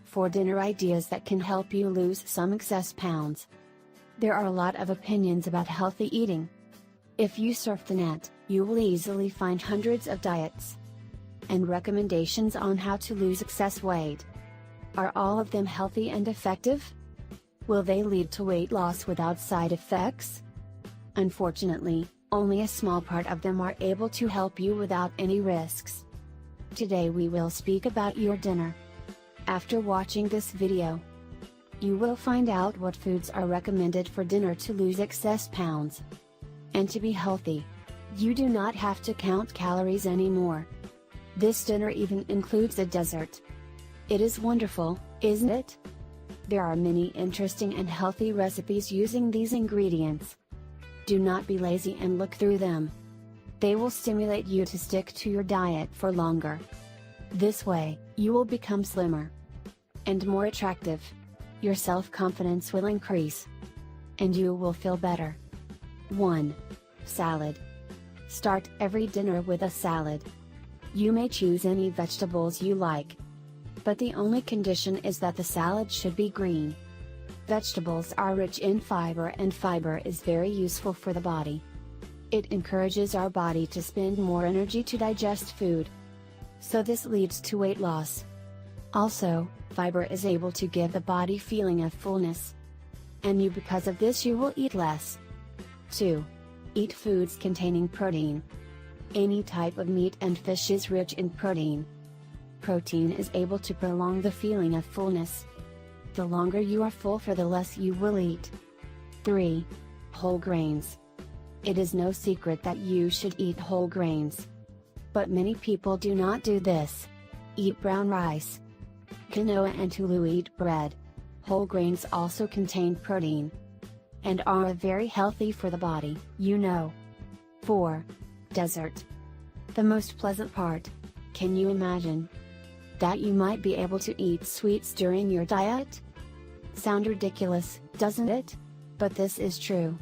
For dinner ideas that can help you lose some excess pounds. There are a lot of opinions about healthy eating. If you surf the net, you will easily find hundreds of diets and recommendations on how to lose excess weight. Are all of them healthy and effective? Will they lead to weight loss without side effects? Unfortunately, only a small part of them are able to help you without any risks. Today we will speak about your dinner. After watching this video, you will find out what foods are recommended for dinner to lose excess pounds. And to be healthy, you do not have to count calories anymore. This dinner even includes a dessert. It is wonderful, isn't it? There are many interesting and healthy recipes using these ingredients. Do not be lazy and look through them. They will stimulate you to stick to your diet for longer. This way, you will become slimmer and more attractive. Your self-confidence will increase, and you will feel better. 1. Salad. Start every dinner with a salad. You may choose any vegetables you like, but the only condition is that the salad should be green. Vegetables are rich in fiber, and fiber is very useful for the body. It encourages our body to spend more energy to digest food, so this leads to weight loss. Also, fiber is able to give the body feeling of fullness, and because of this you will eat less. 2. Eat foods containing protein. Any type of meat and fish is rich in protein. Protein is able to prolong the feeling of fullness. The longer you are full, for the less you will eat. 3. Whole grains. It is no secret that you should eat whole grains, but many people do not do this. Eat brown rice, quinoa and whole wheat bread. Whole grains also contain protein and are very healthy for the body, you know. 4. Dessert. The most pleasant part. Can you imagine that you might be able to eat sweets during your diet? Sound ridiculous, doesn't it? But this is true.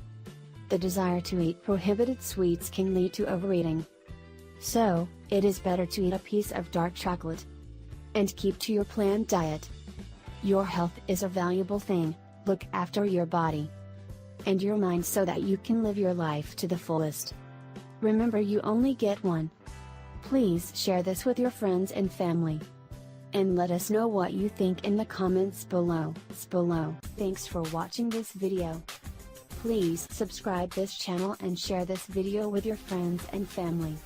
The desire to eat prohibited sweets can lead to overeating. So, it is better to eat a piece of dark chocolate and keep to your planned diet. Your health is a valuable thing. Look after your body and your mind so that you can live your life to the fullest. Remember, you only get one. Please share this with your friends and family, and let us know what you think in the comments below. Thanks for watching this video. Please subscribe this channel and share this video with your friends and family.